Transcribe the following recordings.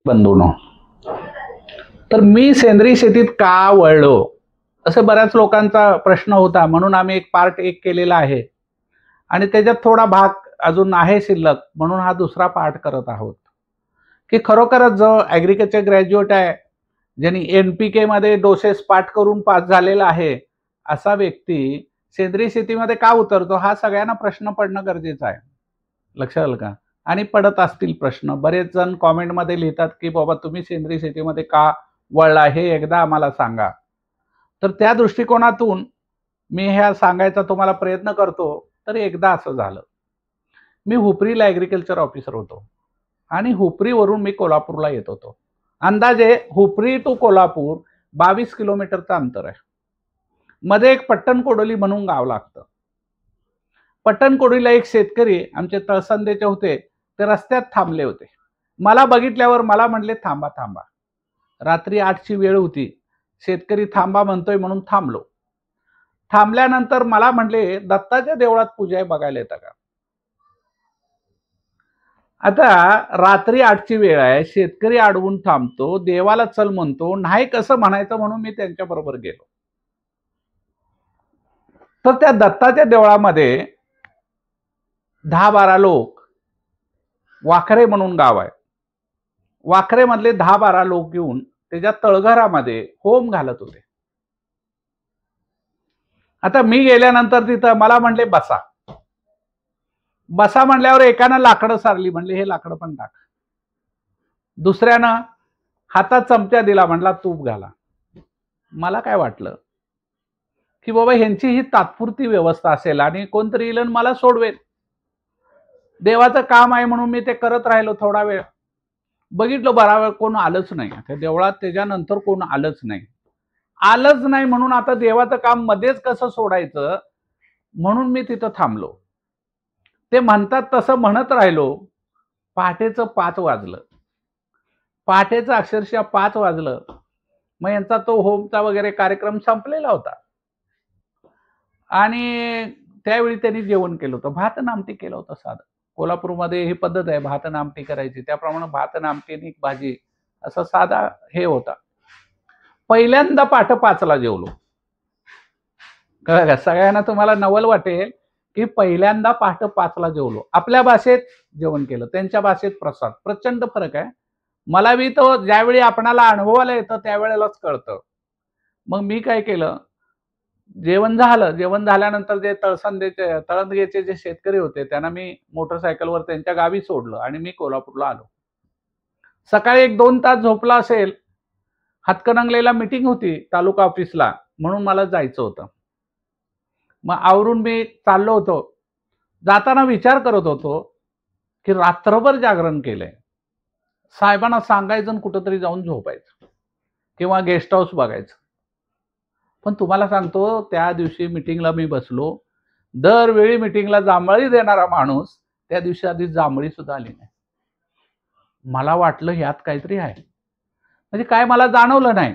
बंधूनो, तर मी सेंद्रिय शेतीत का वळलो असे बऱ्याच लोकांचा प्रश्न होता, म्हणून आम्ही एक पार्ट 1 केलेला आहे आणि त्याच्यात थोडा भाग अजून आहे शिल्लक, म्हणून हा दुसरा पार्ट करत आहोत की खरोखरच जो ॲग्रीकल्चर ग्रॅज्युएट आहे, ज्यांनी एनपीके मध्ये डोसेस पाठ करून पास झालेला आहे, असा व्यक्ती सेंद्रिय शेतीमध्ये का उतरतो हा सगळ्यांना प्रश्न पडणं गरजेचं आहे. लक्षात आलं का? आणि पडत असतील प्रश्न. बरेच जण कमेंटमध्ये लिहितात की बाबा तुम्ही सेंद्रिय शेतीमध्ये का वळला हे एकदा आम्हाला सांगा. तर त्या दृष्टिकोनातून मी हे सांगायचा तुम्हाला प्रयत्न करतो. तर एकदा असं झालं, मी हुपरीला ॲग्रीकल्चर ऑफिसर होतो आणि हुपरीवरून मी कोल्हापूरला येत होतो. अंदाजे हुपरी टू कोल्हापूर 22 किलोमीटरचं अंतर आहे. मध्ये एक पट्टणकोडोली म्हणून गाव लागतं. पट्टणकोडीला एक शेतकरी आमचे तळसंदेचे होते, ते रस्त्यात थांबले होते. मला बघितल्यावर मला म्हणले थांबा थांबा. रात्री 8ची वेळ होती. शेतकरी थांबा म्हणतोय म्हणून थांबलो. थांबल्यानंतर मला म्हणले दत्ताच्या देवळात पूजा आहे, बघायला येतं का? आता रात्री 8ची वेळ आहे, शेतकरी अडवून थांबतो, देवाला चल म्हणतो, नाही कसं म्हणायचं म्हणून मी त्यांच्या बरोबर गेलो. तर त्या दत्ताच्या देवळामध्ये 10-12 लोक, वाखरे म्हणून गाव आहे, वाखरे मधले 10-12 लोक येऊन त्याच्या तळघरामध्ये होम घालत होते. आता मी गेल्यानंतर तिथं मला म्हणले बसा. बसा म्हणल्यावर एकानं लाकडं सारली, म्हणले हे लाकडं पण टाक. दुसऱ्यानं हातात चमचा दिला, म्हणला तूप घाला. मला काय वाटलं की बाबा ह्यांची ही तात्पुरती व्यवस्था असेल आणि कोणतरी येईल आणि मला सोडवेल. देवाचं काम आहे म्हणून मी ते करत राहिलो थोडा वेळ. बघितलं बरा वेळ कोण आलंच नाही त्या देवळात. त्याच्यानंतर कोण आलंच नाही म्हणून आता देवाचं काम मध्येच कसं सोडायचं म्हणून मी तिथं थांबलो. ते म्हणतात तसं म्हणत राहिलो. पहाटेचं 5 वाजलं. पहाटेचं अक्षरशः 5 वाजलं. मग यांचा तो होमचा वगैरे कार्यक्रम संपलेला होता आणि त्यावेळी त्यांनी जेवण केलं होतं. भात आणि आमटी केलं होतं साधं. कोल्हापूरमध्ये ही पद्धत आहे भात आणि आमटी करायची, त्याप्रमाणे भात आणि आमटी आणि भाजी असं साधा हे होता. पहिल्यांदा पहाटे 5ला जेवलो. कळलं का? सगळ्यांना तुम्हाला नवल वाटेल की पहिल्यांदा पहाटे 5ला जेवलो. आपल्या भाषेत जेवण केलं, त्यांच्या भाषेत प्रसाद. प्रचंड फरक आहे. मला बी तो ज्यावेळी आपणाला अनुभवायला येतं त्यावेळेलाच कळतं. मग मी काय केलं, जेवण झालं. जेवण झाल्यानंतर जे तळंदगेचे जे शेतकरी होते त्यांना मी मोटरसायकलवर त्यांच्या गावी सोडलं आणि मी कोल्हापूरला आलो. सकाळी 1-2 तास झोपला असेल. हातकणंगलेला मीटिंग होती तालुका ऑफिसला, म्हणून मला जायचं होतं. मग आवरून मी चाललो होतो. जाताना विचार करत होतो की रात्रभर जागरण केलंय. साहेबांना सांगायचं आणि कुठंतरी जाऊन झोपायचं किंवा गेस्ट हाऊस बघायचं. पण तुम्हाला सांगतो त्या दिवशी मीटिंगला मी बसलो. दरवेळी मीटिंगला जांभळी देणारा माणूस त्या दिवशी आधी जांभळी सुद्धा आली नाही. मला वाटलं ह्यात काहीतरी आहे, म्हणजे काय मला जाणवलं नाही.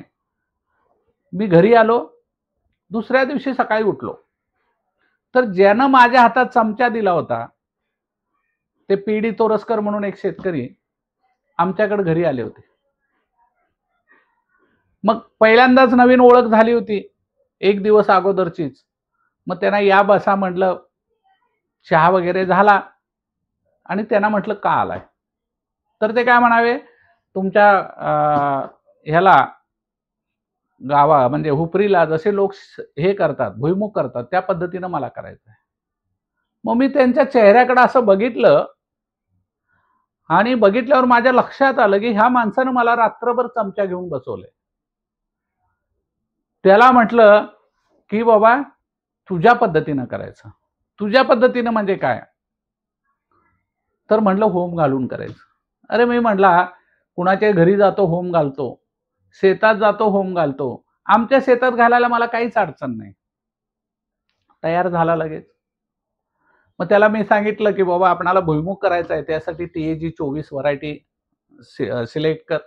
मी घरी आलो. दुसऱ्या दिवशी सकाळी उठलो तर ज्यानं माझ्या हातात चमचा दिला होता ते पीडी तोरसकर म्हणून एक शेतकरी आमच्याकडे घरी आले होते. मग पहिल्यांदाच नवीन ओळख झाली होती, 1 दिवस अगोदरचीच. मग त्यांना या बसा म्हटलं. चहा वगैरे झाला आणि त्यांना म्हटलं का आलाय? तर ते काय म्हणावे, तुमच्या ह्याला गावा म्हणजे हुपरीला जसे लोक हे करतात, भुईमुग करतात, त्या पद्धतीनं मला करायचं आहे. मग मी त्यांच्या चेहऱ्याकडे असं बघितलं आणि बघितल्यावर माझ्या लक्षात आलं की ह्या माणसानं मला रात्रभर चमचा घेऊन बसवलंय. त्याला म्हटलं की बाबा तुझ्या पद्धतीनं करायचं. तुझ्या पद्धतीनं म्हणजे काय? तर म्हटलं होम घालून करायचं. अरे मी म्हटला कुणाच्या घरी जातो होम घालतो, शेतात जातो होम घालतो. आमच्या शेतात घालायला मला काहीच अडचण नाही. तयार झाला लगेच. मग त्याला मी सांगितलं की बाबा आपणाला भुईमुग करायचा आहे, त्यासाठी TAG 24 व्हरायटी सिलेक्ट कर.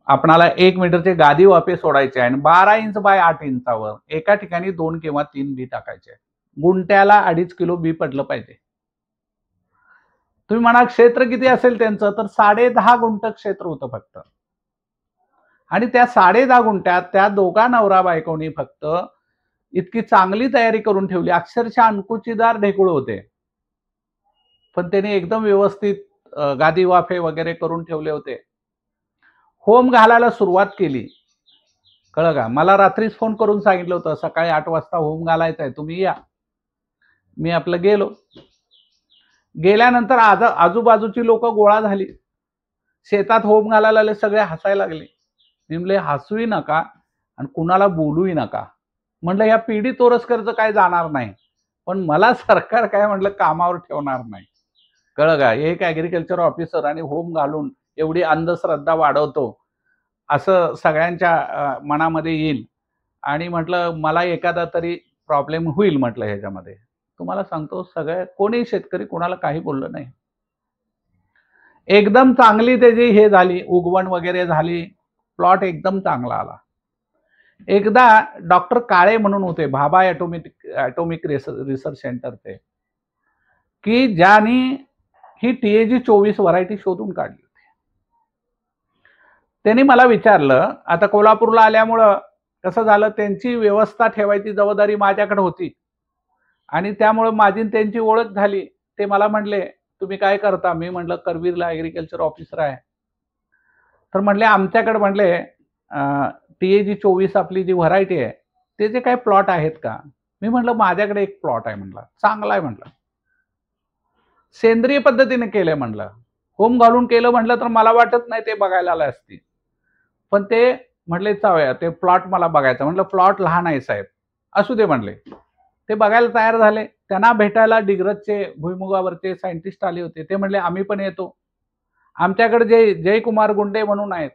आपणाला 1 मीटरचे गादी वाफे सोडायचे आहे आणि 12 इंच बाय 8 इंचावर एका ठिकाणी 2 किंवा 3 बी टाकायचे. गुंट्याला 2.5 किलो बी पडलं पाहिजे. तुम्ही म्हणा क्षेत्र किती असेल त्यांचं, तर 10.5 गुंठ क्षेत्र होतं फक्त. आणि त्या 10.5 गुंठ्यात त्या दोघा नवरा बायकोनी फक्त इतकी चांगली तयारी करून ठेवली, अक्षरशः अंकुचीदार ढेकूळ होते, पण त्यांनी एकदम व्यवस्थित गादी वाफे वगैरे करून ठेवले होते. होम घालायला सुरुवात केली. कळलं का? मला रात्रीच फोन करून सांगितलं होतं, सकाळी 8 वाजता होम घालायचा आहे, तुम्ही या. मी आपलं गेलो. गेल्यानंतर आजूबाजूची लोक गोळा झाली. शेतात होम घालायला आले, सगळे हसायला लागले. मी म्हणले हसूही नका आणि कुणाला बोलूही नका. म्हणलं या पिढी तोरसकरचं काय जाणार नाही, पण मला सरकार काय म्हटलं कामावर ठेवणार नाही. कळलं का? एक ऍग्रिकल्चर ऑफिसर आणि होम घालून एवढी अंधश्रद्धा वाढवतो असं सगळ्यांच्या मनामध्ये येईल. आणि म्हटलं मला एखादा तरी प्रॉब्लेम होईल म्हटलं ह्याच्यामध्ये. तुम्हाला सांगतो सगळे कोणी शेतकरी कोणाला काही बोललं नाही. एकदम चांगली त्याची हे झाली, उगवण वगैरे झाली, प्लॉट एकदम चांगला आला. एकदा डॉक्टर काळे म्हणून होते, भाभा ॲटॉमिक रिसर्च सेंटरचे, की ज्यांनी ही TAG 24 व्हरायटी शोधून काढली होती. त्यांनी मला विचारलं, आता कोल्हापूरला आल्यामुळं कसं झालं, त्यांची व्यवस्था ठेवायची जबाबदारी माझ्याकडे होती आणि त्यामुळे माझी त्यांची ओळख झाली. ते मला म्हणले तुम्ही काय करता? मी म्हटलं करवीरला ॲग्रिकल्चर ऑफिसर आहे. तर म्हणले आमच्याकडे म्हणले TAG 24 आपली जी व्हरायटी आहे त्याचे काही प्लॉट आहेत का? मी म्हटलं माझ्याकडे एक प्लॉट आहे म्हटलं, चांगला आहे म्हटलं, सेंद्रिय पद्धतीने केलंय म्हटलं, होम घालून केलं म्हटलं तर मला वाटत नाही ते बघायला आले असतील. पण ते म्हटले चावया ते प्लॉट मला बघायचं. म्हटलं प्लॉट लहान आहे साहेब, असू दे म्हणले. ते बघायला तयार झाले. त्यांना भेटायला डिग्रजचे भुईमुगावरचे सायंटिस्ट आले होते. ते म्हणले आम्ही पण येतो. आमच्याकडे जयकुमार गुंडे म्हणून आहेत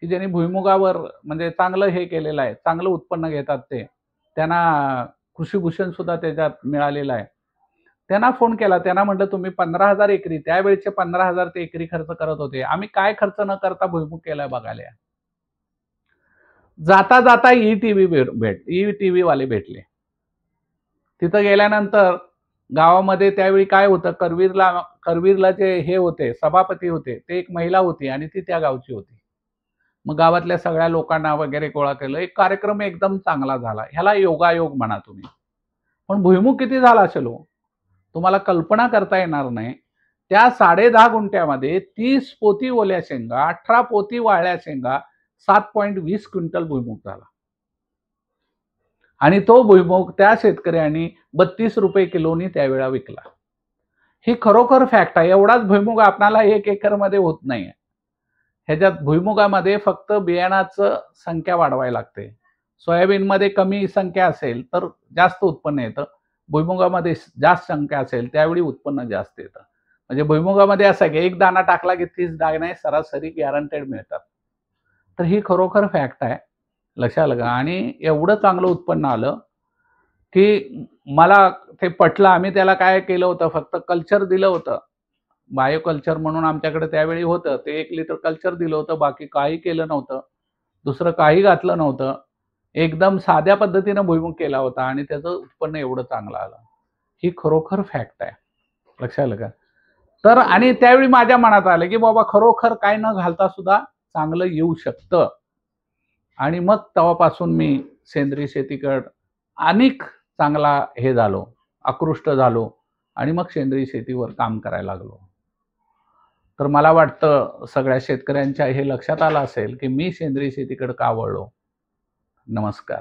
की ज्यांनी भुईमुगावर म्हणजे चांगलं हे केलेलं आहे, चांगलं उत्पन्न घेतात ते. त्यांना कृषीभूषण सुद्धा त्याच्यात मिळालेलं आहे. त्यांना फोन केला. त्यांना म्हटलं तुम्ही 15,000 एकरी, त्यावेळेचे 15,000 ते एकरी खर्च करत होते, आम्ही काय खर्च न करता भुईमुग केलाय बघायला. जाता जाता ETV वाले भेटले. तिथं गेल्यानंतर गावामध्ये त्यावेळी काय होतं, करवीरला जे हे होते सभापती होते, ते एक महिला होती आणि ती त्या गावची होती. मग गावातल्या सगळ्या लोकांना वगैरे गोळा केलं. एक कार्यक्रम एकदम चांगला झाला. ह्याला योगायोग म्हणा तुम्ही. पण भुईमुग किती झाला असेल हो, तुम्हाला कल्पना करता येणार नाही. त्या 10.5 गुंठ्यामध्ये 30 पोती ओल्या शेंगा, 18 पोती वाळल्या शेंगा, 7.20 क्विंटल भुईमुग झाला. आणि तो भुईमुग त्या शेतकऱ्यांनी 32 रुपये किलोनी त्यावेळा विकला. ही खरोखर फॅक्ट आहे. एवढाच भुईमुग आपल्याला 1 एकरमध्ये होत नाही. ह्याच्यात भुईमुगामध्ये फक्त बियाणाचं संख्या वाढवायला लागते. सोयाबीनमध्ये कमी संख्या असेल तर जास्त उत्पन्न येतं. भुईमुगामध्ये जास्त संख्या असेल त्यावेळी उत्पन्न जास्त येतं. म्हणजे भुईमुगामध्ये असं आहे की एक दाणा टाकला की 30 दाणे सरासरी गॅरंटेड मिळतात. तर ही खरोखर फॅक्ट आहे, लक्षात आलं का? आणि एवढं चांगलं उत्पन्न आलं की मला ते पटलं. आम्ही त्याला काय केलं होतं, फक्त कल्चर दिलं होतं, बायो कल्चर म्हणून आमच्याकडे त्यावेळी होतं. ते 1 लिटर कल्चर दिलं होतं, बाकी काही केलं नव्हतं, दुसरं काही घातलं नव्हतं. एकदम साध्या पद्धतीनं भुईमुग केला होता आणि त्याचं उत्पन्न एवढं चांगलं आलं. ही खरोखर फॅक्ट आहे, लक्षात आलं का? तर आणि त्यावेळी माझ्या मनात आलं की बाबा खरोखर काय न घालता सुद्धा चांगलं येऊ शकतं. आणि मग तेव्हापासून मी सेंद्रिय शेतीकडे अनेक चांगला हे झालो, आकृष्ट झालो आणि मग सेंद्रिय शेतीवर काम करायला लागलो. तर मला वाटतं सगळ्या शेतकऱ्यांच्या हे लक्षात आलं असेल की मी सेंद्रिय शेतीकडे का वळलो. नमस्कार.